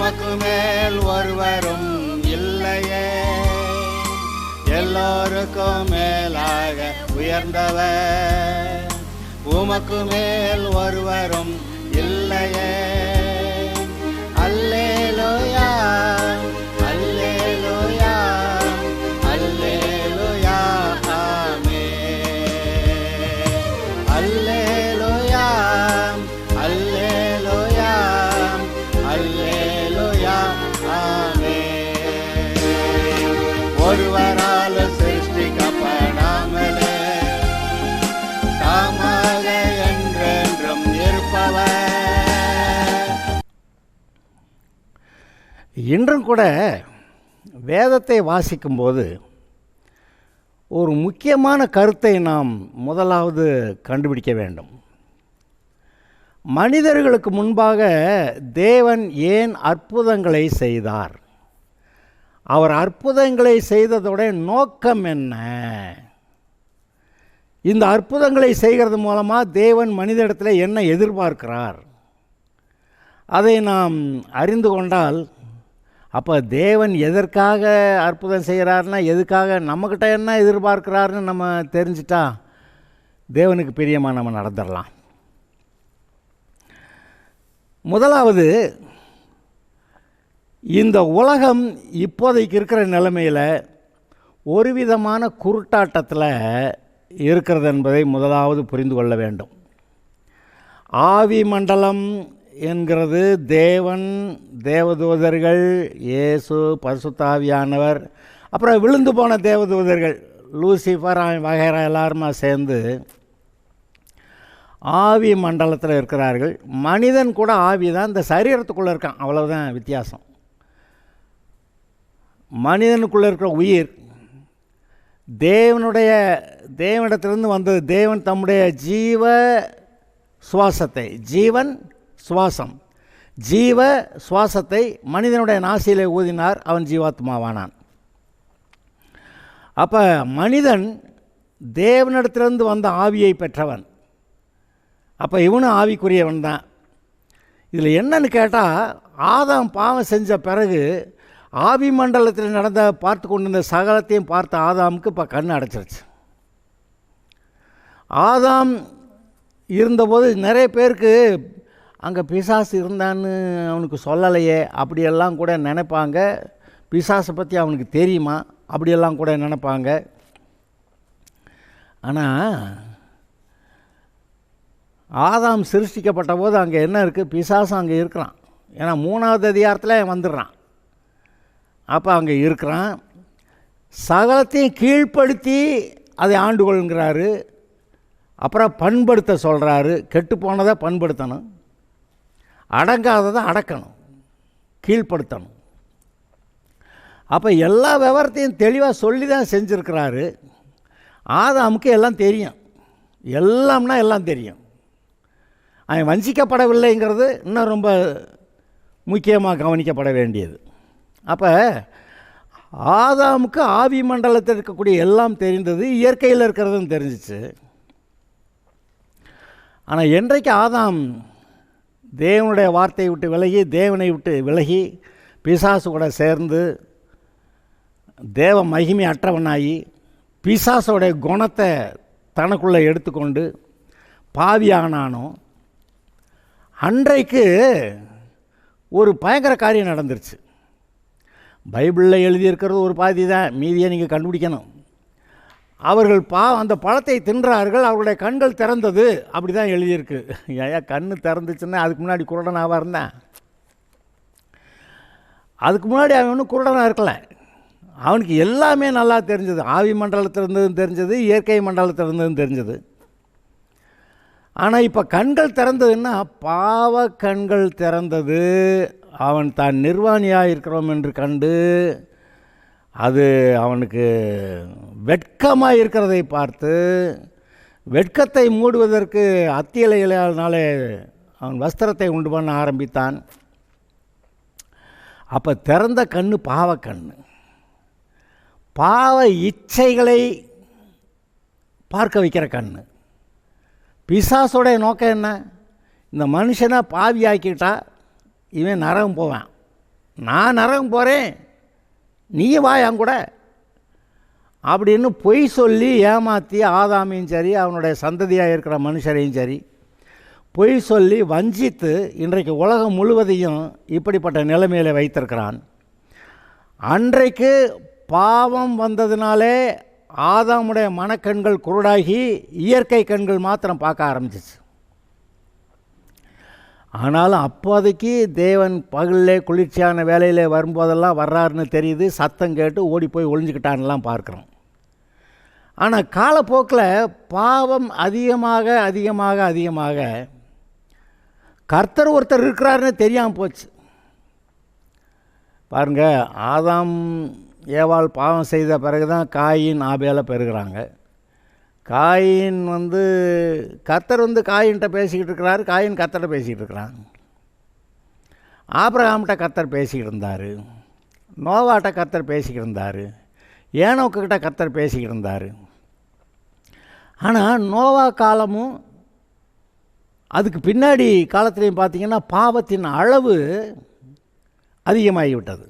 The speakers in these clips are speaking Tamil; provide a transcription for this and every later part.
உமக்கு மேல் ஒருவரும் இல்லையே, எல்லோருக்கும் மேலாக உயர்ந்தவர். உமக்கு மேல் ஒருவரும் இல்லையே. அல்லேலூயா, அல்லேலூயா, அல்லேலூயா, ஆமென். அல்லேலூயா, அல்லேலூயா, அல்லேலூயா, ஆமென். ஒருவரால் சிருஷ்டிக்கப்படாமலே தாமாக என்றென்றும் இருப்பவர். இன்றும் கூட வேதத்தை வாசிக்கும்போது ஒரு முக்கியமான கருத்தை நாம் முதலாவது கண்டுபிடிக்க வேண்டும். மனிதர்களுக்கு முன்பாக தேவன் ஏன் அற்புதங்களை செய்தார்? அவர் அற்புதங்களை செய்ததோட நோக்கம் என்ன? இந்த அற்புதங்களை செய்கிறது மூலமாக தேவன் மனிதனிடத்தில் என்ன எதிர்பார்க்கிறார்? அதை நாம் அறிந்து கொண்டால், அப்போ தேவன் எதற்காக அற்புதம் செய்கிறாருன்னா, எதுக்காக, நம்மக்கிட்ட என்ன எதிர்பார்க்கிறாருன்னு நம்ம தெரிஞ்சிட்டா தேவனுக்கு பிரியமாக நம்ம நடந்துடலாம். முதலாவது, இந்த உலகம் இப்போதைக்கு இருக்கிற நிலைமையில் ஒரு விதமான குருட்டாட்டத்தில் இருக்கிறது என்பதை முதலாவது புரிந்து கொள்ள வேண்டும். ஆவி மண்டலம் என்கிறது தேவன், தேவதூதர்கள், இயேசு, பரிசுத்த ஆவியானவர், அப்புறம் விழுந்து போன தேவதூதர்கள் லூசிஃபர் வகைரா எல்லாருமா சேர்ந்து ஆவி மண்டலத்தில் இருக்கிறார்கள். மனிதன் கூட ஆவி தான், இந்த சரீரத்துக்குள்ளே இருக்கான், அவ்வளவுதான் வித்தியாசம். மனிதனுக்குள்ளே இருக்கிற உயிர் தேவனிடத்திலிருந்து வந்தது. தேவன் தம்முடைய ஜீவ சுவாசத்தை, ஜீவன் சுவாசம், ஜீவ சுவாசத்தை மனிதனுடைய நாசியிலே ஊதினார், அவன் ஜீவாத்மாவானான். அப்போ மனிதன் தேவனிடத்திலிருந்து வந்த ஆவியை பெற்றவன். அப்போ இவனும் ஆவிக்குரியவன் தான். இதில் என்னன்னு கேட்டால், ஆதாம் பாவம் செஞ்ச பிறகு ஆவி மண்டலத்தில் நடந்த பார்த்து கொண்டிருந்த சகலத்தையும் பார்த்த ஆதாமுக்கு இப்போ கண் அடைச்சிருச்சு. ஆதாம் இருந்தபோது நிறைய பேருக்கு அங்கே பிசாசு இருந்தான்னு அவனுக்கு சொல்லலையே அப்படியெல்லாம் கூட நினைப்பாங்க. பிசாசை பற்றி அவனுக்கு தெரியுமா அப்படியெல்லாம் கூட நினைப்பாங்க. ஆனால் ஆதாம் சிருஷ்டிக்கப்பட்ட போது அங்கே என்ன இருக்குது? பிசாசு அங்கே இருக்கிறான். ஏன்னா 3வது அதிகாரத்தில் வந்துடுறான். அப்போ அங்கே இருக்கிறான். சகலத்தையும் கீழ்ப்படுத்தி அதை ஆண்டுகொள்கிறாரு. அப்புறம் பண்படுத்த சொல்கிறாரு. கெட்டு போனதை பண்படுத்தணும், அடங்காததை அடக்கணும், கீழ்ப்படுத்தணும். அப்போ எல்லா விவரத்தையும் தெளிவாக சொல்லி தான் செஞ்சுருக்கிறாரு. ஆதாமுக்கு எல்லாம் தெரியும், எல்லாம்னா எல்லாம் தெரியும். அவன் வஞ்சிக்கப்படவில்லைங்கிறது இன்னும் ரொம்ப முக்கியமாக கவனிக்கப்பட வேண்டியது. அப்போ ஆதாமுக்கு ஆவி மண்டலத்தில் இருக்கக்கூடிய எல்லாம் தெரிந்தது, இயற்கையில் இருக்கிறதுன்னு தெரிஞ்சிச்சு. ஆனால் என்றைக்கு ஆதாம் தேவனுடைய வார்த்தையை விட்டு விலகி, தேவனை விட்டு விலகி, பிசாசு கூட சேர்ந்து தேவ மகிமை அற்றவனாகி, பிசாசோடைய குணத்தை தனக்குள்ளே எடுத்துக்கொண்டு பாவியானானோ, அன்றைக்கு ஒரு பயங்கர காரியம் நடந்துருச்சு. பைபிளில் எழுதியிருக்கிறது ஒரு பாதி தான், மீதியை நீங்கள் கண்டுபிடிக்கணும். அவர்கள் அந்த பழத்தை தின்றார்கள், அவர்களுடைய கண்கள் திறந்தது, அப்படி தான் எழுதியிருக்கு. ஏன் கண் திறந்துச்சுன்னா அதுக்கு முன்னாடி குருடனாக இருந்தேன்? அதுக்கு முன்னாடி அவன் ஒன்றும் குருடனாக இருக்கல. அவனுக்கு எல்லாமே நல்லா தெரிஞ்சது. ஆவி மண்டலத்தில் இருந்ததுன்னு தெரிஞ்சது, இயற்கை மண்டலத்தில் இருந்ததுன்னு தெரிஞ்சது. ஆனால் இப்போ கண்கள் திறந்ததுன்னா பாவ கண்கள் திறந்தது. அவன் தான் நிர்வாணியாக இருக்கிறோம் என்று கண்டு அது அவனுக்கு வெட்கமாக இருக்கிறதை பார்த்து, வெட்கத்தை மூடுவதற்கு அத்தி இலைகளினாலே அவன் வஸ்திரத்தை உண்டு பண்ண ஆரம்பித்தான். அப்போ திறந்த கண்ணு பாவக்கண்ணு. பாவ இச்சைகளை பார்க்க வைக்கிற கண்ணு. பிசாசோடைய நோக்கம் என்ன? இந்த மனுஷனை பாவியாக்கிட்டா இவன் நரகம் போவான், நான் நரகம் போகிறேன், நீ வா என் கூட அப்படின்னு பொய் சொல்லி ஏமாற்றி ஆதாமையும் சரி அவனுடைய சந்ததியாக இருக்கிற மனுஷரையும் சரி பொய் சொல்லி வஞ்சித்து இன்றைக்கு உலகம் முழுவதையும் இப்படிப்பட்ட நிலைமையில் வைத்திருக்கிறான். அன்றைக்கு பாவம் வந்ததினாலே ஆதாமுடைய மனக்கண்கள் குருடாகி இயற்கை கண்கள் மாத்திரம் பார்க்க ஆரம்பிச்சிச்சு. ஆனாலும் அப்போதைக்கு தேவன் பகலிலே குளிர்ச்சியான வேலையில் வரும்போதெல்லாம் வர்றாருன்னு தெரியுது, சத்தம் கேட்டு ஓடி போய் ஒளிஞ்சுக்கிட்டான்லாம் பார்க்குறோம். ஆனால் காலப்போக்கில் பாவம் அதிகமாக அதிகமாக அதிகமாக கர்த்தர் ஒருத்தர் இருக்கிறாருன்னு தெரியாமல் போச்சு. பாருங்கள், ஆதாம் ஏவாள் பாவம் செய்த பிறகு தான் காயின் ஆபேலை பெறுகிறாங்க. காயின் கர்த்தர் காயின்கிட்ட பேசிக்கிட்டு இருக்கிறாரு, காயின் கர்த்தர்கிட்ட பேசிக்கிட்டு இருக்கிறான். ஆபிரகாம்கிட்ட கர்த்தர் பேசிக்கிட்டு இருந்தார், நோவாட்ட கர்த்தர் பேசிக்கிட்டு இருந்தார், ஏனோக்கிட்ட கர்த்தர் பேசிக்கிட்டு இருந்தார். ஆனால் நோவா காலமும் அதுக்கு பின்னாடி காலத்துலேயும் பார்த்திங்கன்னா பாவத்தின் அளவு அதிகமாகிவிட்டது.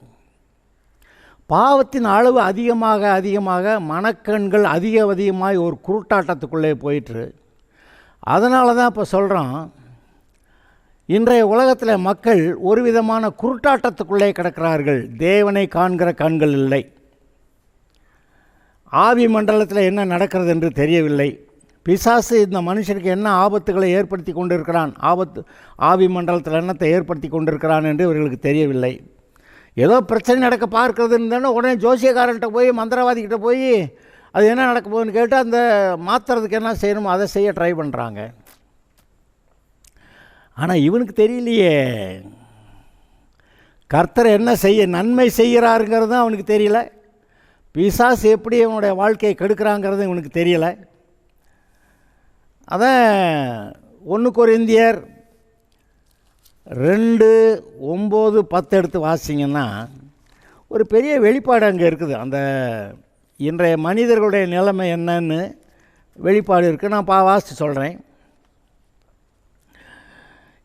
பாவத்தின் அளவு அதிகமாக அதிகமாக மனக்கண்கள் அதிகமாகி ஒரு குருட்டாட்டத்துக்குள்ளே போயிட்டு, அதனால தான் இப்போ சொல்கிறோம், இன்றைய உலகத்தில் மக்கள் ஒரு விதமான குருட்டாட்டத்துக்குள்ளே கிடக்கிறார்கள். தேவனை காண்கிற கண்கள் இல்லை, ஆவி மண்டலத்தில் என்ன நடக்கிறது என்று தெரியவில்லை. பிசாசு இந்த மனுஷனுக்கு என்ன ஆபத்துகளை ஏற்படுத்தி கொண்டிருக்கிறான், ஆவி மண்டலத்தில் என்னத்தை ஏற்படுத்தி கொண்டிருக்கிறான் என்று இவர்களுக்கு தெரியவில்லை. ஏதோ பிரச்சனை நடக்க பார்க்குறதுன்னு தானே உடனே ஜோசியக்காரன்கிட்ட போய் மந்திரவாதிக்கிட்ட போய் அது என்ன நடக்க போகுதுன்னு கேட்டு அந்த மாற்றுறதுக்கு என்ன செய்யணுமோ அதை செய்ய ட்ரை பண்ணுறாங்க. ஆனால் இவனுக்கு தெரியலையே கர்த்தர் என்ன செய்ய நன்மை செய்கிறாருங்கிறது அவனுக்கு தெரியல, பிசாசு எப்படி அவனுடைய வாழ்க்கையை கெடுக்கிறாங்கிறது இவனுக்கு தெரியலை. அதான் 1 கொரிந்தியர் 2:9-10 எடுத்து வாசிங்கன்னா ஒரு பெரிய வெளிப்பாடு அங்கே இருக்குது. அந்த இன்றைய மனிதர்களுடைய நிலைமை என்னன்னு வெளிப்பாடு இருக்குது. நான் வாசித்து சொல்கிறேன்.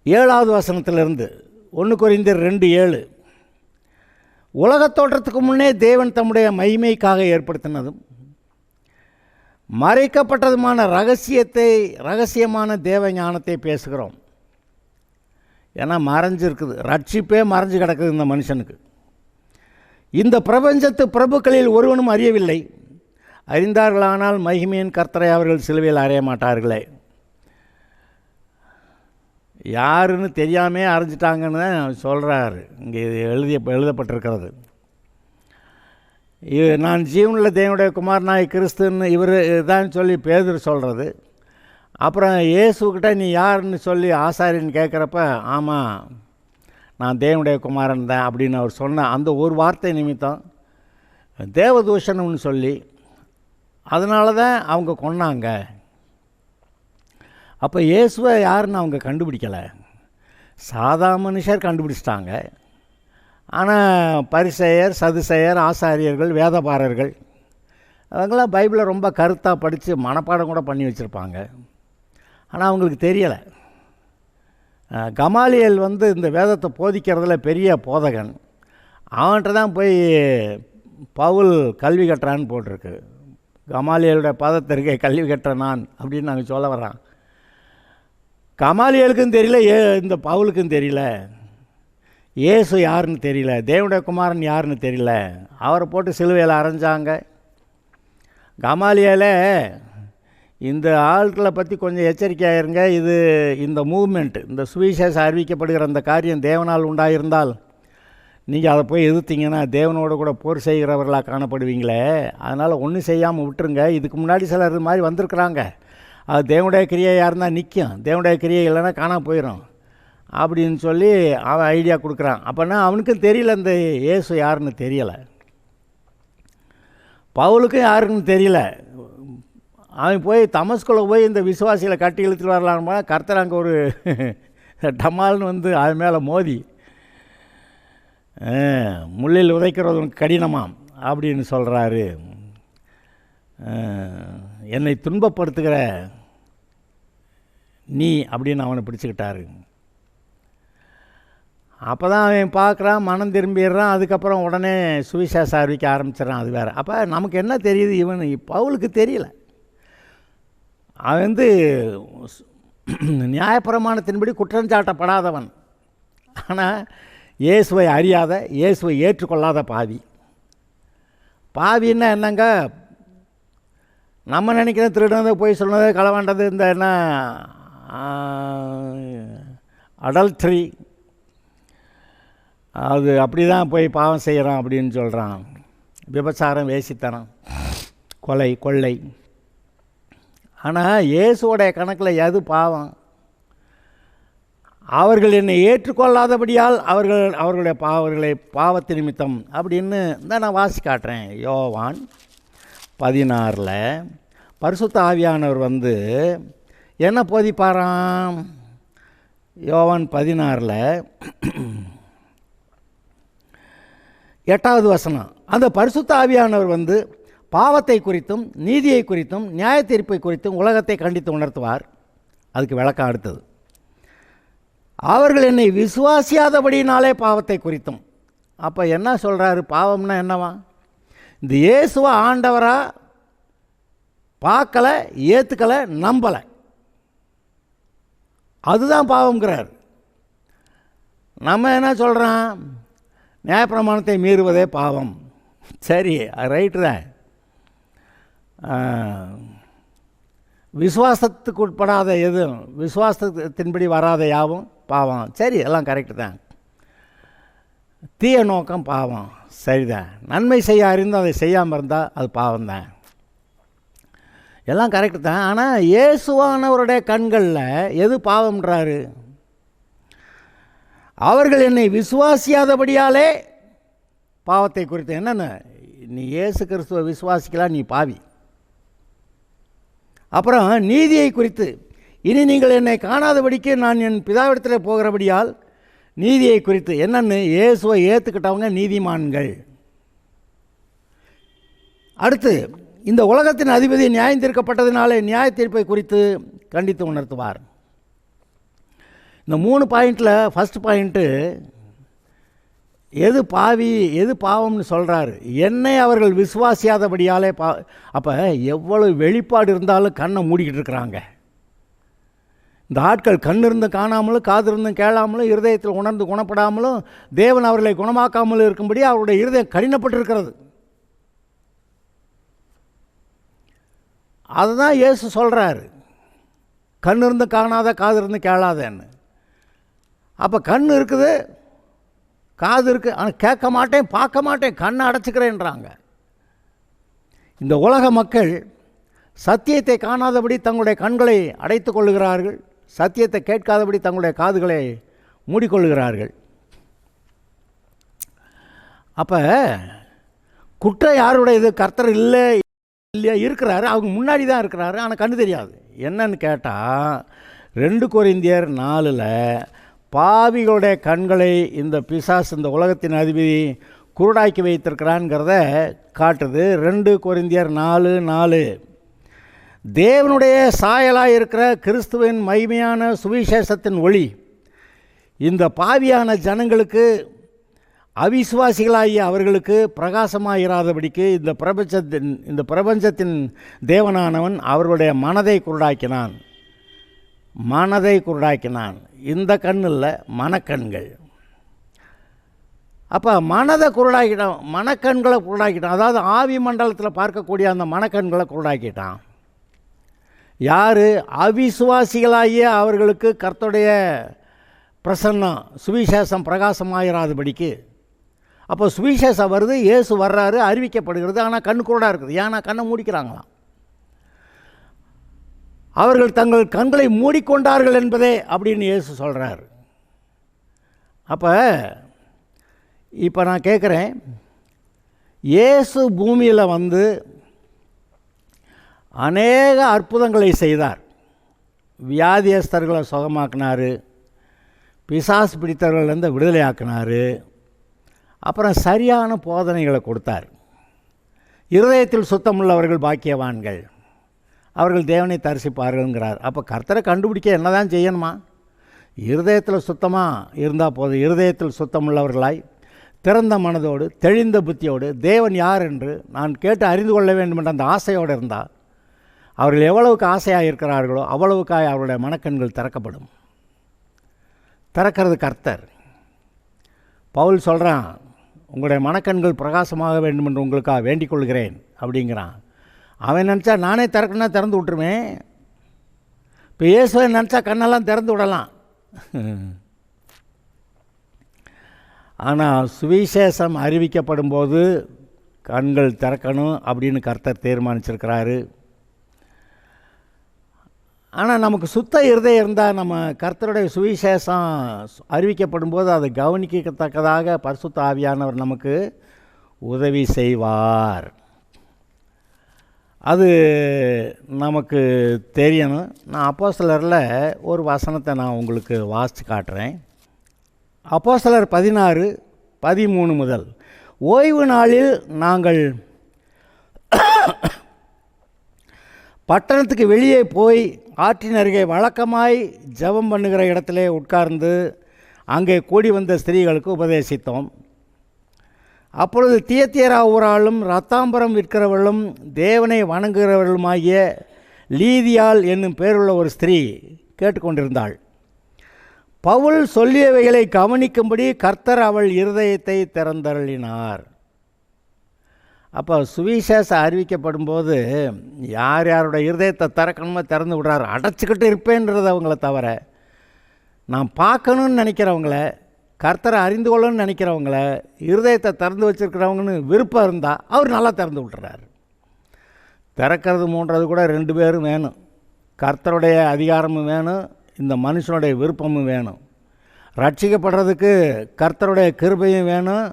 7வது வசனத்திலிருந்து 1 கொரிந்தியர் 2:7, உலகத் தோற்றத்துக்கு முன்னே தேவன் தம்முடைய மகிமைக்காக ஏற்படுத்தினதும் மறைக்கப்பட்டதுமான ரகசியமான தேவ ஞானத்தை பேசுகிறோம். ஏன்னா மறைஞ்சிருக்குது, ரட்சிப்பே மறைஞ்சு கிடக்குது இந்த மனுஷனுக்கு. இந்த பிரபஞ்சத்து பிரபுக்களில் ஒருவனும் அறியவில்லை, அறிந்தார்களானால் மகிமையின் கர்த்தரை அவர்கள் சிலுவையில் அறைய மாட்டார்களே. யாருன்னு தெரியாமே அறிஞ்சிட்டாங்கன்னு தான் சொல்கிறாரு இங்கே எழுதப்பட்டிருக்கிறது. நான் ஜீவனில் தேவனுடைய குமாரனாய் கிறிஸ்துன்னு இவர் தான் சொல்லி பேதுரு சொல்கிறது. அப்புறம் இயேசுக்கிட்ட நீ யாருன்னு சொல்லி ஆசாரின்னு கேட்குறப்ப ஆமாம் நான் தேவனுடைய குமாரன் தான் அப்படின்னு அவர் சொன்ன அந்த ஒரு வார்த்தை நிமித்தம் தேவதூஷணம்னு சொல்லி அதனால தான் அவங்க கொன்னாங்க. அப்போ இயேசுவை யாருன்னு அவங்க கண்டுபிடிக்கலை, சாதா மனுஷர் கண்டுபிடிச்சிட்டாங்க. ஆனால் பரிசேயர், சதுசேயர், ஆசாரியர்கள், வேதபாரர்கள் அவங்களாம் பைபிளை ரொம்ப கருத்தாக படித்து மனப்பாடம் கூட பண்ணி வச்சுருப்பாங்க. ஆனால் அவங்களுக்கு தெரியலை. கமாலியல் இந்த வேதத்தை போதிக்கிறதுல பெரிய போதகன், அவன்கிட்ட தான் போய் பவுல் கல்வி கட்டுறான்னு போட்டிருக்கு. கமாலியலுடைய பாதத்திற்கே கல்வி கட்டுற நான் அப்படின்னு நாங்கள் சொல்ல வர்றான். கமாலியலுக்கும் தெரியல, இந்த பவுலுக்கும் தெரியல, இயேசு யாருன்னு தெரியல, தேவனுடைய குமாரன் யாருன்னு தெரியல. அவரை போட்டு சிலுவையில் அரைஞ்சாங்க. கமாலியால் இந்த ஆட்களை பற்றி கொஞ்சம் எச்சரிக்கையாக இருங்க, இந்த மூவ்மெண்ட், இந்த சுவிசேஷம் அறிவிக்கப்படுகிற அந்த காரியம் தேவனால் உண்டாயிருந்தால் நீங்கள் அதை போய் எதிர்த்தீங்கன்னா தேவனோடு கூட போர் செய்கிறவர்களாக காணப்படுவீங்களே, அதனால் ஒன்றும் செய்யாமல் விட்டுருங்க. இதுக்கு முன்னாடி சிலர் இது மாதிரி வந்திருக்கிறாங்க, அது தேவனுடைய கிரியையாக இருந்தால் நிற்கும், தேவனுடைய கிரியை இல்லைன்னா காணாமல் போயிடும் அப்படின்னு சொல்லி அவன் ஐடியா கொடுக்குறான். அப்போனா அவனுக்கும் தெரியல இந்த இயேசு யாருன்னு தெரியலை, பவுலுக்கும் யாருன்னு தெரியல. அவன் போய் தமஸ்குள்ளே போய் இந்த விசுவாசிகளை கட்டி இழுத்துட்டு வரலான்னு கர்த்தர் அங்கே ஒரு டமால்னு அது மேலே மோதி முள்ளில் உதைக்கிறது உனக்கு கடினமாம் அப்படின்னு சொல்கிறாரு. என்னை துன்பப்படுத்துகிற நீ அப்படின்னு அவனை பிடிச்சிக்கிட்டாரு. அப்போ தான் அவன் பார்க்குறான், மனம் திரும்பிடுறான். அதுக்கப்புறம் உடனே சுவிசேஷம் அறிவிக்க ஆரம்பிச்சிடறான். அது வேறு. அப்போ நமக்கு என்ன தெரியுது, இவன் பவுலுக்கு தெரியல. அவன் வந்து நியாயப்பிரமாணத்தின்படி குற்றஞ்சாட்டப்படாதவன். ஆனால் இயேசுவை அறியாத, இயேசுவை ஏற்றுக்கொள்ளாத பாவி. பாவின்னா என்னங்க, நம்ம நினைக்கிற திருடுனது, போய் சொன்னது, களவாண்டது, இந்த என்ன அடல்ட்ரி, அது அப்படி தான் போய் பாவம் செய்கிறான் அப்படின்னு சொல்கிறான். விபச்சாரம், வேசித்தனம், கொலை, கொள்ளை. ஆனால் இயேசுவோடைய கணக்கில் எது பாவம்? அவர்கள் என்னை ஏற்றுக்கொள்ளாதபடியால் அவர்களுடைய பாவத்து நிமித்தம் அப்படின்னு தான் நான் வாசி காட்டுறேன். யோவான் 16 பரிசுத்த ஆவியானவர் வந்து என்ன போதிப்பாராம்? யோவான் 16 8வது வசனம். அந்த பரிசுத்த ஆவியானவர் வந்து பாவத்தை குறித்தும் நீதியை குறித்தும் நியாய தீர்ப்பை குறித்தும் உலகத்தை கண்டித்து உணர்த்துவார். அதுக்கு விளக்கம் அடுத்தது. அவர்கள் என்னை விசுவாசியாதபடினாலே பாவத்தை குறித்தும். அப்போ என்ன சொல்கிறாரு? பாவம்னா என்னவா? இந்த இயேசுவை ஆண்டவராக பார்க்கலை, ஏற்றுக்கலை, நம்பலை, அதுதான் பாவம்ங்கிறார். நம்ம என்ன சொல்கிறோம்? நியாயப்பிரமாணத்தை மீறுவதே பாவம். சரி, ரைட்டு தான். விசுவாசத்துக்கு உட்படாத எதுவும், விசுவாசத்தின்படி வராத யாவும் பாவம். சரி, எல்லாம் கரெக்டு தான். தீய நோக்கம் பாவம், சரிதான். நன்மை செய்ய அறிந்து அதை செய்யாமல் இருந்தால் அது பாவம்தான். எல்லாம் கரெக்டு தான். ஆனால் இயேசுவானவருடைய கண்களில் எது பாவம்ன்றாரு? அவர்கள் என்னை விசுவாசியாதபடியாலே பாவத்தை குறித்து. என்னென்ன, நீ இயேசு கிறிஸ்துவை விசுவாசிக்கலாம், நீ பாவி. அப்புறம் நீதியை குறித்து, இனி நீங்கள் என்னை காணாதபடிக்கு நான் என் பிதாவிடத்தில் போகிறபடியால் நீதியை குறித்து. என்னென்னு, இயேசுவை ஏற்றுக்கிட்டவங்க நீதிமான்கள். அடுத்து, இந்த உலகத்தின் அதிபதி நியாயம் தீர்க்கப்பட்டதினாலே நியாய தீர்ப்பை குறித்து கண்டித்து உணர்த்துவார். இந்த 3 பாயிண்டில் ஃபஸ்ட் பாயிண்ட்டு எது பாவி எது பாவம்னு சொல்கிறாரு. என்னை அவர்கள் விசுவாசியாதபடியாலே அப்போ எவ்வளவு வெளிப்பாடு இருந்தாலும் கண்ணை மூடிக்கிட்டு இருக்கிறாங்க. இந்த ஆட்கள் கண் இருந்து காணாமலும் காது இருந்தும் கேளாமலும் இருதயத்தில் உணர்ந்து குணப்படாமலும் தேவன் அவர்களை குணமாக்காமலும் இருக்கும்படி அவருடைய இருதயம் கடினப்பட்டிருக்கிறது. அதுதான் இயேசு சொல்கிறாரு, கண் இருந்து காணாத காது இருந்து கேளாதேன்னு. அப்போ கண் இருக்குது, காது இருக்குது, ஆனால் கேட்க மாட்டேன், பார்க்க மாட்டேன், கண்ணை அடைச்சிக்கிறேன்றாங்க. இந்த உலக மக்கள் சத்தியத்தை காணாதபடி தங்களுடைய கண்களை அடைத்து கொள்ளுகிறார்கள், சத்தியத்தை கேட்காதபடி தங்களுடைய காதுகளை மூடிக்கொள்ளுகிறார்கள். அப்போ குற்றம் யாருடையது? கர்த்தர் இல்லை இல்லையா இருக்கிறாரு, அவங்க முன்னாடி தான் இருக்கிறாரு, ஆனால் கண்ணு தெரியாது. என்னன்னு கேட்டால் 2 கொரிந்தியர் 4 பாவிகளுடைய கண்களை இந்த பிசாசு, இந்த உலகத்தின் அதிபதி குருடாக்கி வைத்திருக்கிறான்ங்கிறத காட்டுது. 2 கொரிந்தியர் 4:4 தேவனுடைய சாயலாக இருக்கிற கிறிஸ்துவின் மகிமையான சுவிசேஷத்தின் ஒளி இந்த பாவியான ஜனங்களுக்கு, அவிசுவாசிகளாகிய அவர்களுக்கு பிரகாசமாக இராதபடிக்கு இந்த பிரபஞ்சத்தின் தேவனானவன் அவர்களுடைய மனதை குருடாக்கினான். இந்த கண்ணில் மனக்கண்கள். அப்போ மனதை குருடாக்கிட்டான், மனக்கண்களை குருடாக்கிட்டான். அதாவது ஆவி மண்டலத்தில் பார்க்கக்கூடிய அந்த மனக்கண்களை குருடாக்கிட்டான். யார்? அவிசுவாசிகளாகிய அவர்களுக்கு கர்த்தருடைய பிரசன்னம், சுவிசேஷம் பிரகாசமாயிராதபடிக்கு. அப்போ சுவிசேஷம் வருது, இயேசு வர்றாரு, அறிவிக்கப்படுகிறது, ஆனால் கண்ணு குருடாக இருக்குது. ஏன்னா கண்ணை மூடிக்கிறாங்களாம். அவர்கள் தங்கள் கண்களை மூடிக்கொண்டார்கள் என்பதே அப்படின்னு இயேசு சொல்கிறார். இப்போ நான் கேட்குறேன், இயேசு பூமியில் வந்து அநேக அற்புதங்களை செய்தார். வியாதியஸ்தர்களை சுகமாக்கினார், பிசாசு பிடித்தவர்கள்லேருந்து விடுதலை ஆக்கினார், அப்புறம் சரியான போதனைகளை கொடுத்தார். இருதயத்தில் சுத்தமுள்ளவர்கள் பாக்கியவான்கள், அவர்கள் தேவனை தரிசிப்பார்கள்ங்கிறார். அப்போ கர்த்தரை கண்டுபிடிக்க என்ன தான் செய்யணுமா? இருதயத்தில் சுத்தமாக இருந்தால் போதும். இருதயத்தில் சுத்தமுள்ளவர்களாய் திறந்த மனதோடு தெளிந்த புத்தியோடு தேவன் யார் என்று நான் கேட்டு அறிந்து கொள்ள வேண்டும் என்ற அந்த ஆசையோடு இருந்தால் அவர்கள் எவ்வளவுக்கு ஆசையாக இருக்கிறார்களோ அவ்வளவுக்காக அவருடைய மனக்கண்கள் திறக்கப்படும். திறக்கிறது கர்த்தர். பவுல் சொல்கிறான், உங்களுடைய மனக்கண்கள் பிரகாசமாக வேண்டும் என்று உங்களுக்காக வேண்டிக் கொள்கிறேன் அப்படிங்கிறான். அவன் நினச்சா நானே திறக்கணுன்னா திறந்து விட்டுருவேன். இப்போ இயேசுவை நினச்சா கண்ணெல்லாம் திறந்து விடலாம். ஆனால் சுவிசேஷம் அறிவிக்கப்படும் போது கண்கள் திறக்கணும் அப்படின்னு கர்த்தர் தீர்மானிச்சிருக்கிறாரு. ஆனால் நமக்கு சுத்த இருதயம் இருந்தால் நம்ம கர்த்தருடைய சுவிசேஷம் அறிவிக்கப்படும் போது அதை கவனிக்கத்தக்கதாக பரிசுத்த ஆவியானவர் நமக்கு உதவி செய்வார். அது நமக்கு தெரியணும். நான் அப்போஸ்தலரில் ஒரு வசனத்தை நான் உங்களுக்கு வாசித்து காட்டுறேன். அப்போஸ்தலர் 16:13 முதல், ஓய்வு நாளில் நாங்கள் பட்டணத்துக்கு வெளியே போய் ஆற்றின் அருகே வழக்கமாய் ஜெபம் பண்ணுகிற இடத்திலே உட்கார்ந்து அங்கே கூடி வந்த ஸ்திரீகளுக்கு உபதேசித்தோம். அப்பொழுது தியத்தியரா ஊராலும் ரத்தாம்பரம் விற்கிறவர்களும் தேவனை வணங்குகிறவர்களுமாகிய லீதியாள் என்னும் பேருள்ள ஒரு ஸ்திரீ கேட்டுக்கொண்டிருந்தாள். பவுல் சொல்லியவைகளை கவனிக்கும்படி கர்த்தர் அவள் இருதயத்தை திறந்தருளினார். அப்போ சுவிசேஷம் அறிவிக்கப்படும் போது யார் யாருடைய இருதயத்தை திறக்கணுமோ திறந்து விடுறாரு. அடைச்சிக்கிட்டு இருப்பேன்றது அவங்கள தவிர, நான் பார்க்கணுன்னு நினைக்கிறவங்கள, கர்த்தரை அறிந்து கொள்ளணும்னு நினைக்கிறவங்கள, இருதயத்தை திறந்து வச்சுருக்கிறவங்கன்னு விருப்பம் இருந்தால் அவர் நல்லா திறந்து விட்டுறாரு. திறக்கிறது மூன்றது கூட 2 பேரும் வேணும். கர்த்தருடைய அதிகாரமும் வேணும், இந்த மனுஷனுடைய விருப்பமும் வேணும். ரட்சிக்கப்படுறதுக்கு கர்த்தருடைய கிருபையும் வேணும்,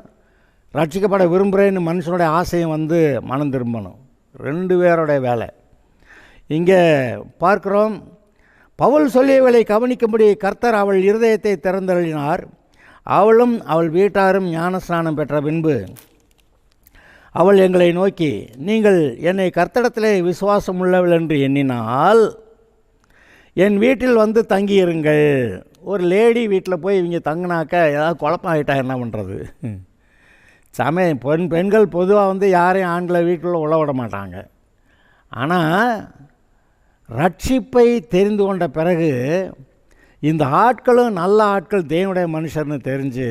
ரட்சிக்கப்பட விரும்புகிறேன்னு மனுஷனுடைய ஆசையும் மனம் திரும்பணும். 2 பேருடைய வேலை. இங்கே பார்க்குறோம், பவுல் சொல்லியவளை கவனிக்கும்படி கர்த்தர் அவள் இருதயத்தை திறந்தருளினார். அவளும் அவள் வீட்டாரும் ஞானஸ்நானம் பெற்ற பின்பு அவள் எங்களை நோக்கி, நீங்கள் என்னை கர்த்தரிடத்திலே விசுவாசம் உள்ளவள் என்று எண்ணினால் என் வீட்டில் தங்கியிருங்கள். ஒரு லேடி வீட்டில் போய் இவங்க தங்கினாக்க ஏதாவது குழப்பம் ஆகிட்டா என்ன பண்ணுறது? பெண்கள் பொதுவாக யாரையும் ஆண்களை வீட்டில் உள்ள விட மாட்டாங்க. ஆனால் ரட்சிப்பை தெரிந்து கொண்ட பிறகு இந்த ஆட்களும் நல்ல ஆட்கள், தேவனுடைய மனுஷர்னு தெரிஞ்சு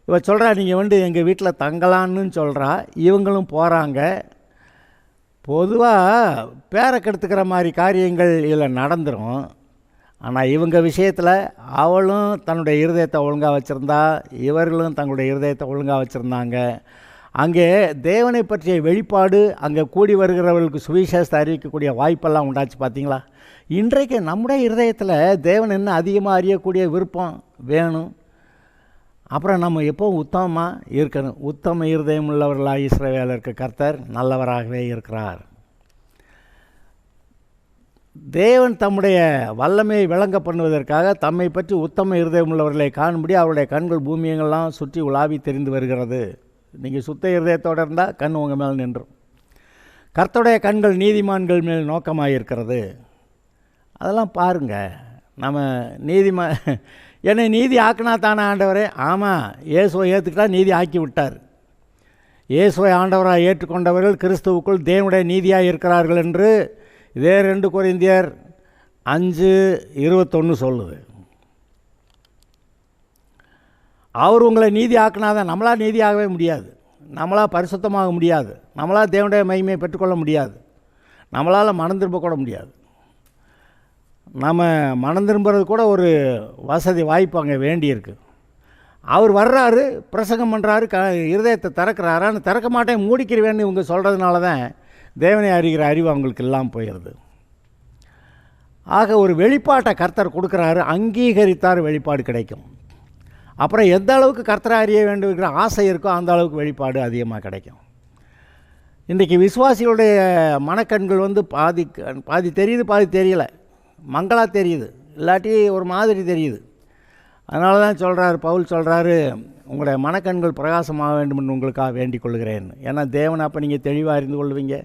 இவ சொல்கிறா, நீங்கள் எங்கள் வீட்டில் தங்கலான்னு சொல்கிறா. இவங்களும் போகிறாங்க. பொதுவாக பேரை கெடுத்துக்கிற மாதிரி காரியங்கள் இதில் நடந்துடும். ஆனால் இவங்க விஷயத்தில் அவளும் தன்னுடைய இருதயத்தை ஒழுங்காக வச்சுருந்தா, இவர்களும் தங்களுடைய இருதயத்தை ஒழுங்காக வச்சுருந்தாங்க. அங்கே தேவனை பற்றிய வெளிப்பாடு அங்கே கூடி வருகிறவர்களுக்கு சுவிசேஷத்தை அறிவிக்கக்கூடிய வாய்ப்பெல்லாம் உண்டாச்சு. பார்த்தீங்களா? இன்றைக்கு நம்முடைய இருதயத்தில் தேவன் என்ன அதிகமாக அறியக்கூடிய விருப்பம் வேணும். அப்புறம் நம்ம எப்போவும் உத்தமமாக இருக்கணும். உத்தம இருதயம் உள்ளவர்களாக இஸ்ரவேலருக்கு கர்த்தர் நல்லவராகவே இருக்கிறார். தேவன் தம்முடைய வல்லமையை விளங்க பண்ணுவதற்காக தம்மை பற்றி உத்தம இருதயம் உள்ளவர்களை காணும்படி அவருடைய கண்கள் பூமியெல்லாம் சுற்றி உலாவி தெரிந்து வருகிறது. நீங்கள் சுத்த இருதயத்தோடு இருந்தால் கண் உங்கள் மேல் நின்றும். கர்த்தருடைய கண்கள் நீதிமான்கள் மேல் நோக்கமாக இருக்கிறது. அதெல்லாம் பாருங்கள். நம்ம என்னை நீதி ஆக்கினா தானே ஆண்டவரே? ஆமாம், இயேசுவை ஏற்றுக்கிட்டா நீதி ஆக்கி விட்டார். இயேசுவை ஆண்டவராக ஏற்றுக்கொண்டவர்கள் கிறிஸ்துவுக்குள் தேவனுடைய நீதியாக இருக்கிறார்கள் என்று இதே 2 கொரிந்தியர் 5:21 சொல்லுது. அவர் உங்களை நீதி ஆக்கினாதான். நம்மளால் நீதி ஆகவே முடியாது, நம்மளால் பரிசுத்தமாக முடியாது, நம்மளால் தேவனுடைய மகிமையை பெற்றுக்கொள்ள முடியாது, நம்மளால் மனம் திரும்பக்கூட முடியாது. நம்ம மனம் திரும்புறது கூட ஒரு வசதி வாய்ப்பு அங்கே வேண்டியிருக்கு. அவர் வர்றாரு, பிரசங்கம் பண்ணுறாரு, இருதயத்தை திறக்கிறாரு. ஆனால் திறக்க மாட்டேன், மூடிக்கிறவேன்னு இவங்க சொல்கிறதுனால தான் தேவனை அறிகிற அறிவு அவங்களுக்கு இல்லாமல் போயிடுது. ஆக ஒரு வெளிப்பாட்டை கர்த்தர் கொடுக்குறாரு, அங்கீகரித்தார் வெளிப்பாடு கிடைக்கும். அப்புறம் எந்த அளவுக்கு கர்த்தரை அறிய வேண்டுங்கிற ஆசை இருக்கோ அந்த அளவுக்கு வெளிப்பாடு அதிகமாக கிடைக்கும். இன்றைக்கி விசுவாசிகளுடைய மனக்கண்கள் பாதி தெரியுது, பாதி தெரியலை, மங்களாக தெரியுது, இல்லாட்டி ஒரு மாதிரி தெரியுது. அதனால தான் சொல்கிறாரு, பவுல் சொல்கிறாரு, உங்களுடைய மனக்கண்கள் பிரகாசமாக வேண்டும் என்று உங்களுக்காக வேண்டிக் கொள்கிறேன். ஏன்னா தேவனை அப்போ நீங்கள் தெளிவாக அறிந்து கொள்வீங்க,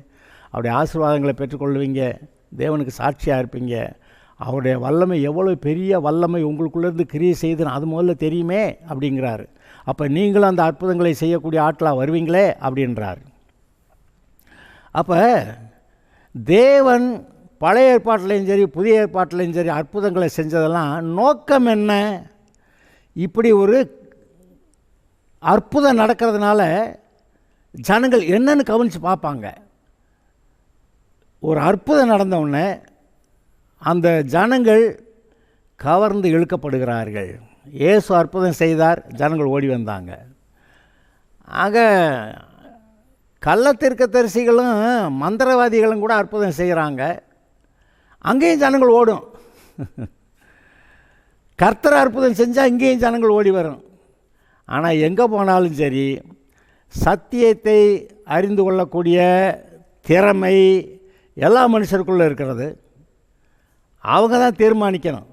அவருடைய ஆசீர்வாதங்களை பெற்றுக்கொள்வீங்க, தேவனுக்கு சாட்சியாக இருப்பீங்க. அவருடைய வல்லமை எவ்வளோ பெரிய வல்லமை உங்களுக்குள்ளேருந்து கிரியை செய்து அது முதல்ல தெரியுமே அப்படிங்கிறாரு. அப்போ நீங்களும் அந்த அற்புதங்களை செய்யக்கூடிய ஆட்களாக வருவீங்களே அப்படின்றார். அப்போ தேவன் பழைய ஏற்பாட்டிலையும் சரி புதிய ஏற்பாட்டிலையும் சரி அற்புதங்களை செஞ்சதெல்லாம் நோக்கம் என்ன? இப்படி ஒரு அற்புதம் நடக்கிறதுனால ஜனங்கள் என்னன்னு கவனித்து பார்ப்பாங்க. ஒரு அற்புதம் நடந்தவுடனே அந்த ஜனங்கள் கவர்ந்து இழுக்கப்படுகிறார்கள். இயேசு அற்புதம் செய்தார், ஜனங்கள் ஓடி வந்தாங்க. ஆக கள்ளத்தீர்க்கதரிசிகளும் மந்திரவாதிகளும் கூட அற்புதம் செய்கிறாங்க, அங்கேயும் ஜனங்கள் ஓடும். கர்த்தர் அற்புதம் செஞ்சால் இங்கேயும் ஜனங்கள் ஓடி வரும். ஆனால் எங்கே போனாலும் சரி சத்தியத்தை அறிந்து கொள்ளக்கூடிய திறமை எல்லா மனுஷருக்குள்ளே இருக்கிறது. அவங்க தான் தீர்மானிக்கணும்.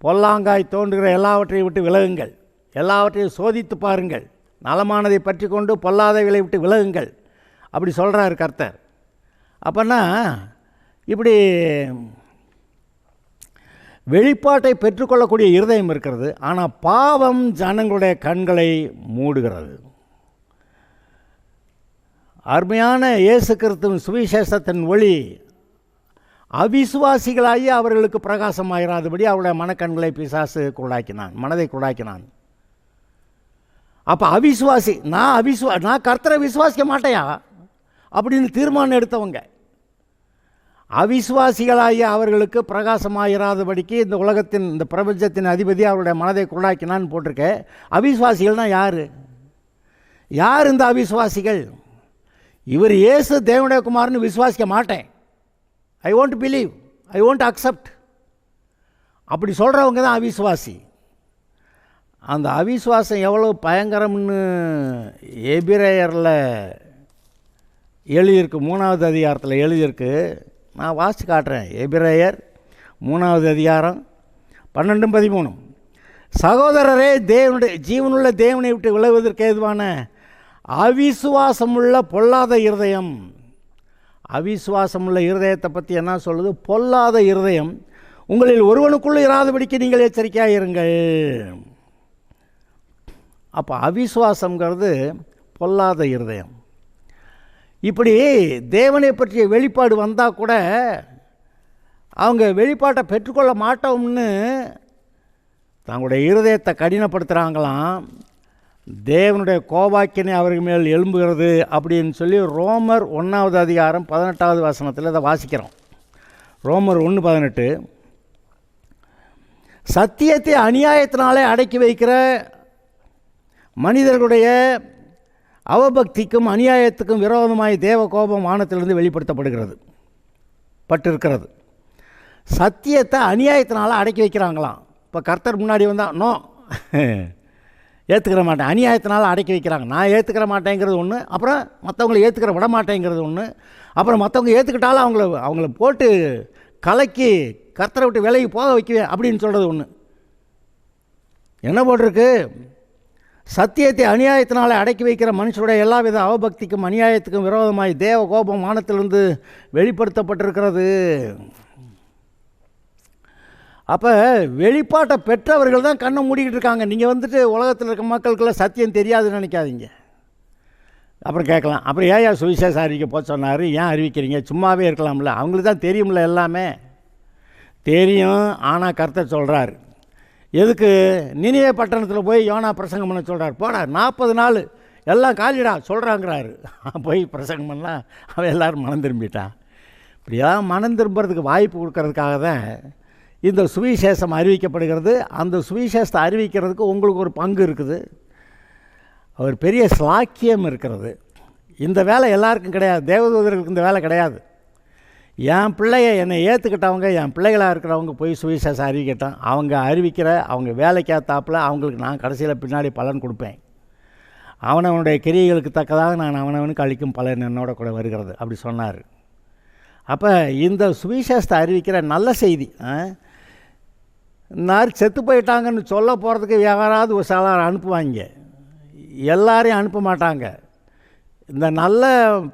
பொல்லாங்காய் தோன்றுகிற எல்லாவற்றையும் விட்டு விலகுங்கள், எல்லாவற்றையும் சோதித்து பாருங்கள், நலமானதை பற்றி கொண்டு பொல்லாதவைகளை விட்டு விலகுங்கள் அப்படி சொல்கிறாரு கர்த்தர். அப்போன்னா இப்படி வெளிப்பாட்டை பெற்றுக்கொள்ளக்கூடிய இருதயம் இருக்கிறது. ஆனால் பாவம் ஜனங்களுடைய கண்களை மூடுகிறது. அருமையான இயேசு கிறிஸ்துவின் சுவிசேஷத்தின் ஒளி அவிசுவாசிகளாகி அவர்களுக்கு பிரகாசமாயிராதபடி அவருடைய மனக்கண்களை பிசாசு குருடாக்கினான், மனதை குருடாக்கினான். அப்போ அவிசுவாசி, நான் கர்த்தரை விசுவாசிக்க மாட்டேயா அப்படின்னு தீர்மானம் எடுத்தவங்க. அவிசுவாசிகளாகி அவர்களுக்கு பிரகாசமாயிராதபடிக்கு இந்த உலகத்தின் இந்த பிரபஞ்சத்தின் அதிபதி அவருடைய மனதை குருடாக்கினான்னு போட்டிருக்க. அவிசுவாசிகள்னால் யார்? யார் இந்த அவிசுவாசிகள்? இவர் இயேசு தேவனுடைய குமாரன்னு விசுவாசிக்க மாட்டேன், I won't believe, I won't accept அப்படி சொல்கிறவங்க தான் அவிசுவாசி. அந்த அவிசுவாசம் எவ்வளோ பயங்கரம்னு எபிரேயரில் எழுதியிருக்கு, 3வது அதிகாரத்தில் எழுதியிருக்கு. நான் வாசித்து காட்டுறேன். எபிரேயர் 3வது அதிகாரம் 12-13. சகோதரரே, தேவனுடைய ஜீவனுள்ள தேவனை விட்டு விலகுவதற்கு ஏதுவான அவிசுவாசமுள்ள பொல்லாத இருதயம். அவிசுவாசமுள்ள இருதயத்தை பற்றி என்ன சொல்லுது? பொல்லாத இருதயம் உங்களில் ஒருவனுக்குள்ளே இராதபடிக்கு நீங்கள் எச்சரிக்கையாக இருங்கள். அப்போ அவிசுவாசங்கிறது பொல்லாத இருதயம். இப்படி தேவனை பற்றிய வெளிப்பாடு வந்தால் கூட அவங்க வெளிப்பாட்டை பெற்றுக்கொள்ள மாட்டோம்னு தங்களுடைய இருதயத்தை கடினப்படுத்துகிறாங்களாம். தேவனுடைய கோபாக்கினை அவர்கள் மேல் எழும்புகிறது அப்படின்னு சொல்லி ரோமர் 1வது அதிகாரம் 18வது வசனத்தில் இதை வாசிக்கிறோம். ரோமர் 1:18. சத்தியத்தை அநியாயத்தினாலே அடக்கி வைக்கிற மனிதர்களுடைய அவபக்திக்கும் அநியாயத்துக்கும் விரோதமாய் தேவ கோபம் வானத்திலிருந்து வெளிப்படுத்தப்படுகிறது பட்டிருக்கிறது. சத்தியத்தை அநியாயத்தினால அடக்கி வைக்கிறாங்களாம். இப்போ கர்த்தர் முன்னாடி வந்தால் நோ ஏற்றுக்கிற மாட்டேன், அநியாயத்தினால அடக்கி வைக்கிறாங்க. நான் ஏற்றுக்கிற மாட்டேங்கிறது ஒன்று, அப்புறம் மற்றவங்களை ஏற்றுக்கிற விட மாட்டேங்கிறது ஒன்று, அப்புறம் மற்றவங்க ஏற்றுக்கிட்டாலும் அவங்கள போட்டு கலக்கி கர்த்தரை விட்டு விலைக்கு போக வைக்குவேன் அப்படின்னு சொல்கிறது ஒன்று. என்ன போட்டிருக்கு? சத்தியத்தை அநியாயத்தினால அடக்கி வைக்கிற மனுஷருடைய எல்லா வித அவபக்திக்கும் அநியாயத்துக்கும் விரோதமாய் தேவ கோபம் வானத்திலிருந்து வெளிப்படுத்தப்பட்டிருக்கிறது. அப்போ வெளிப்பாட்டை பெற்றவர்கள் தான் கண்ணை மூடிக்கிட்டு இருக்காங்க. நீங்கள் வந்துட்டு உலகத்தில் இருக்க மக்களுக்கெல்லாம் சத்தியம் தெரியாதுன்னு நினைக்காதீங்க. அப்புறம் கேட்கலாம், அப்புறம் ஏன் சுவிசேஷம் அறிவிக்க போக சொன்னார், ஏன் அறிவிக்கிறீங்க? சும்மாவே இருக்கலாம்ல, அவங்களுக்கு தான் தெரியும்ல, எல்லாமே தெரியும். ஆனால் கர்த்தர் சொல்கிறார், எதுக்கு நினிவே பட்டணத்தில் போய் யோனா பிரசங்கம் பண்ண சொல்கிறார்? போடா, 40 நாள் எல்லாம் காலிடா சொல்கிறாங்கிறாரு. போய் பிரசங்கம் பண்ணலாம், அவன் எல்லோரும் மனம் திரும்பிட்டான். இப்படியெல்லாம் மனம் திரும்புறதுக்கு வாய்ப்பு கொடுக்கறதுக்காக தான் இந்த சுவிசேஷம் அறிவிக்கப்படுகிறது. அந்த சுவிசேஷத்தை அறிவிக்கிறதுக்கு உங்களுக்கு ஒரு பங்கு இருக்குது, ஒரு பெரிய ஸ்லாக்கியம் இருக்கிறது. இந்த வேலை எல்லாருக்கும் கிடையாது, தேவதூதர்களுக்கு இந்த வேலை கிடையாது. என் பிள்ளைய என்னை ஏற்றுக்கிட்டவங்க, என் பிள்ளைகளாக இருக்கிறவங்க போய் சுவிசேஷம் அறிவிக்கட்டும். அவங்க அறிவிக்கிற அவங்க வேலைக்கேற்றாப்பில் அவங்களுக்கு நான் கடைசியில் பின்னாடி பலன் கொடுப்பேன். அவனவனுடைய கிரியைகளுக்கு தக்கதாக நான் அவனவனுக்கு அளிக்கும் பலன் என்னோட கூட வருகிறது அப்படி சொன்னார். அப்போ இந்த சுவிசேஷத்தை அறிவிக்கிற நல்ல செய்தி, இன்னார் செத்து போயிட்டாங்கன்னு சொல்ல போகிறதுக்கு யாராவது ஒரு சிலர் அனுப்புவாங்க, எல்லாரையும் அனுப்ப மாட்டாங்க. இந்த நல்ல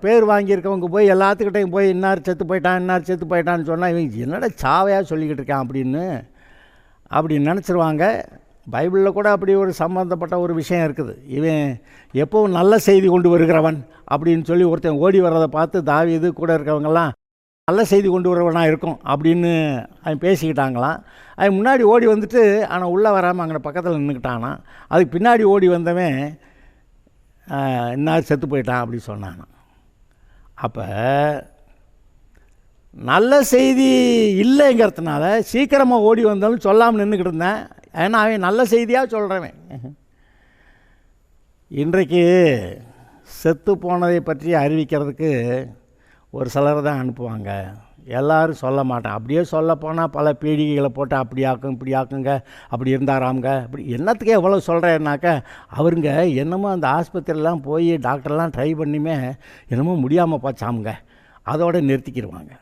பேர் வாங்கியிருக்கவங்க போய் எல்லாத்துக்கிட்டையும் போய் இன்னார் செத்து போயிட்டான் இன்னார் செத்து போயிட்டான்னு சொன்னால் இவங்க என்னடா சாவையாக சொல்லிக்கிட்டு இருக்கான் அப்படின்னு நினச்சிருவாங்க. பைபிளில் கூட அப்படி ஒரு சம்மந்தப்பட்ட ஒரு விஷயம் இருக்குது. இவன் எப்போவும் நல்ல செய்தி கொண்டு வருகிறவன் அப்படின்னு சொல்லி ஒருத்தன் ஓடி வர்றதை பார்த்து தாவீது கூட இருக்கவங்கெல்லாம் நல்ல செய்தி கொண்டு வரவனாக இருக்கும் அப்படின்னு அவன் பேசிக்கிட்டாங்களாம். அவன் முன்னாடி ஓடி வந்துட்டு ஆனால் உள்ளே வராமல் அங்கே பக்கத்தில் நின்றுக்கிட்டானா. அதுக்கு பின்னாடி ஓடி வந்தவன் இன்னார் செத்து போயிட்டான் அப்படி சொன்னானா. அப்போ நல்ல செய்தி இல்லைங்கிறதுனால சீக்கிரமாக ஓடி வந்தாலும் சொல்லாமல் நின்றுக்கிட்டு இருந்தேன். ஏன்னா அவன் நல்ல செய்தியாக சொல்கிறவன். இன்றைக்கு செத்து போனதை பற்றி அறிவிக்கிறதுக்கு ஒரு சிலர் தான் அனுப்புவாங்க, எல்லோரும் சொல்ல மாட்டேன். அப்படியே சொல்ல போனால் பல பீடிகைகளை போட்டு அப்படி ஆக்கும் இப்படி ஆக்குங்க, அப்படி இருந்தாராமுங்க, அப்படி என்னத்துக்கே எவ்வளோ சொல்கிறேன்னாக்கா அவருங்க என்னமோ அந்த ஆஸ்பத்திரிலாம் போய் டாக்டர்லாம் ட்ரை பண்ணியுமே என்னமோ முடியாமல் போச்சாமுங்க, அதோடு நிறுத்திக்கிடுவாங்க.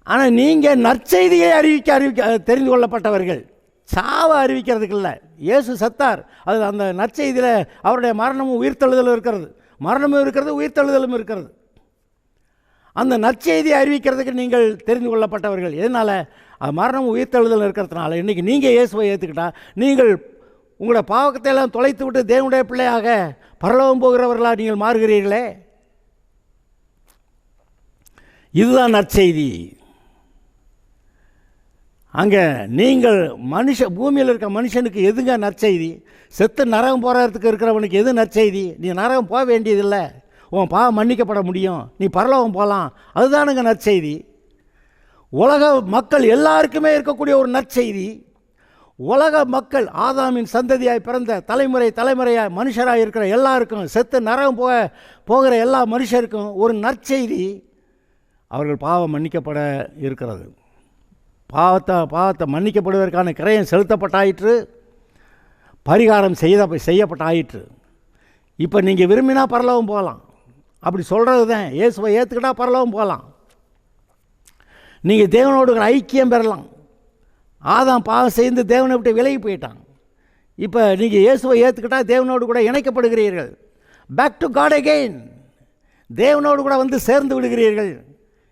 ஆனால் நீங்கள் நற்செய்தியை அறிவிக்க தெரிந்து கொள்ளப்பட்டவர்கள், சாவை அறிவிக்கிறதுக்கு இல்லை. இயேசு செத்தார், அது அந்த நற்செய்தியில் அவருடைய மரணமும் உயிர்த்தெழுதலும் இருக்கிறது, மரணமும் இருக்கிறது உயிர்த்தெழுதலும் இருக்கிறது. அந்த நற்செய்தியை அறிவிக்கிறதுக்கு நீங்கள் தெரிந்து கொள்ளப்பட்டவர்கள். எதனால்? அது மரணமும் உயிர்த்தெழுதலும் இருக்கிறதுனால இன்றைக்கி நீங்கள் இயேசுவை ஏற்றுக்கிட்டா நீங்கள் உங்களோட பாவத்தை எல்லாம் தொலைத்து விட்டு தேவனுடைய பிள்ளையாக பரலோகம் போகிறவர்களாக நீங்கள் மாறுகிறீர்களே. இதுதான் நற்செய்தி. அங்கே நீங்கள் பூமியில் இருக்க மனுஷனுக்கு எதுங்க நற்செய்தி? செத்து நரகம் போகிறதுக்கு இருக்கிறவனுக்கு எது நற்செய்தி? நீ நரகம் போக வேண்டியதில்லை, உன் பாவம் மன்னிக்கப்பட முடியும், நீ பரலோகம் போகலாம், அதுதானுங்க நற்செய்தி. உலக மக்கள் எல்லாருக்குமே இருக்கக்கூடிய ஒரு நற்செய்தி. உலக மக்கள் ஆதாமின் சந்ததியாய் பிறந்த தலைமுறையாக மனுஷராக இருக்கிற எல்லாருக்கும், செத்து நரகம் போகிற எல்லா மனுஷருக்கும் ஒரு நற்செய்தி, அவர்கள் பாவம் மன்னிக்கப்பட இருக்கிறது. பாவத்தை மன்னிக்கப்படுவதற்கான கிரயம் செலுத்தப்பட்டாயிற்று, பரிகாரம் செய்யப்பட்டாயிற்று. இப்போ நீங்கள் விரும்பினா பரலோகம் போகலாம், அப்படி சொல்கிறது தான். இயேசுவை ஏற்றுக்கிட்டால் பரலோகம் போகலாம், நீங்கள் தேவனோடு ஐக்கியம் பெறலாம். ஆதாம் பாவம் செய்து தேவனை விட்டு விலகி போயிட்டான். இப்போ நீங்கள் இயேசுவை ஏற்றுக்கிட்டால் தேவனோடு கூட இணைக்கப்படுகிறீர்கள். பேக் டு காட் அகெயின், தேவனோடு கூட வந்து சேர்ந்து விடுகிறீர்கள்.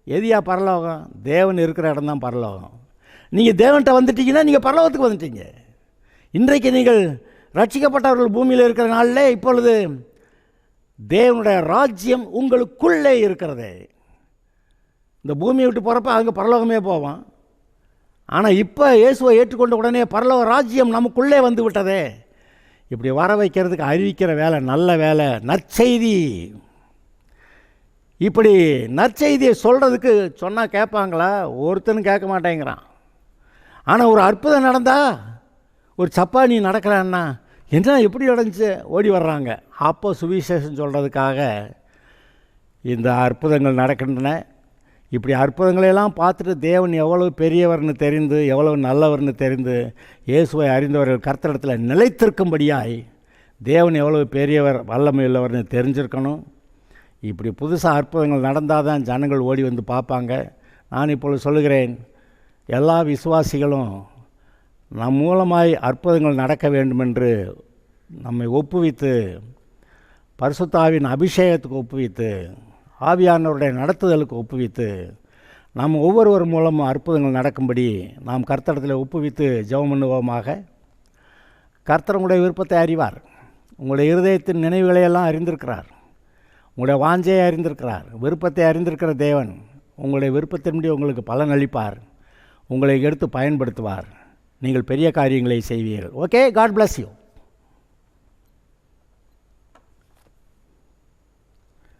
எதியா பரலோகம்? தேவன் இருக்கிற இடம் தான் பரலோகம். நீங்கள் தேவன்கிட்ட வந்துட்டீங்கன்னா நீங்கள் பரலோகத்துக்கு வந்துட்டீங்க. இன்றைக்கு நீங்கள் ரட்சிக்கப்பட்டவர்கள் பூமியில் இருக்கிற நாளில் இப்பொழுது தேவனுடைய ராஜ்யம் உங்களுக்குள்ளே இருக்கிறது. இந்த பூமியை விட்டு போகிறப்ப அங்கே பரலோகமே போவான். ஆனால் இப்போ இயேசுவை ஏற்றுக்கொண்ட உடனே பரலோக ராஜ்யம் நமக்குள்ளே வந்து விட்டதே. இப்படி வர வைக்கிறதுக்கு அறிவிக்கிற வேலை, நல்ல வேலை, நற்செய்தி. இப்படி நற்செய்தியை சொல்கிறதுக்கு சொன்னால் கேட்பாங்களா? ஒருத்தனும் கேட்க மாட்டேங்கிறான். ஆனால் ஒரு அற்புதம் நடந்தால், ஒரு சப்பானி நடக்கிறான்னா என்ன எப்படி நடந்துச்சு ஓடி வர்றாங்க. அப்போ சுவிசேஷம் சொல்கிறதுக்காக இந்த அற்புதங்கள் நடக்கின்றன. இப்படி அற்புதங்களையெல்லாம் பார்த்துட்டு தேவன் எவ்வளவு பெரியவர்னு தெரிந்து, எவ்வளவு நல்லவர்னு தெரிந்து, இயேசுவை அறிந்தவர்கள் கர்த்தரிடத்தில் நிலைத்திருக்கும்படியாய் தேவன் எவ்வளவு பெரியவர் வல்லமை உள்ளவர்னு தெரிஞ்சிருக்கணும். இப்படி புதுசாக அற்புதங்கள் நடந்தால் தான் ஜனங்கள் ஓடி வந்து பார்ப்பாங்க. நான் இப்பொழுது சொல்லுகிறேன், எல்லா விசுவாசிகளும் நம் மூலமாய் அற்புதங்கள் நடக்க வேண்டுமென்று நம்மை ஒப்புவித்து, பரிசுத்தாவின் அபிஷேகத்துக்கு ஒப்புவித்து, ஆவியானவருடைய நடத்துதலுக்கு ஒப்புவித்து, நாம் ஒவ்வொருவர் மூலமும் அற்புதங்கள் நடக்கும்படி நாம் கர்த்தரிடத்தில் ஒப்புவித்து ஜெபம் பண்ணுவோமாக. கர்த்தர் உங்களுடைய விருப்பத்தை அறிவார், உங்களுடைய இருதயத்தின் நினைவுகளையெல்லாம் அறிந்திருக்கிறார், உங்களுடைய வாஞ்சையை அறிந்திருக்கிறார், விருப்பத்தை அறிந்திருக்கிற தேவன் உங்களுடைய விருப்பத்தின்படி உங்களுக்கு பலன் அளிப்பார், உங்களை எடுத்து பயன்படுத்துவார். நீங்கள் பெரிய காரியங்களை செய்வீர்கள். Okay, God bless you.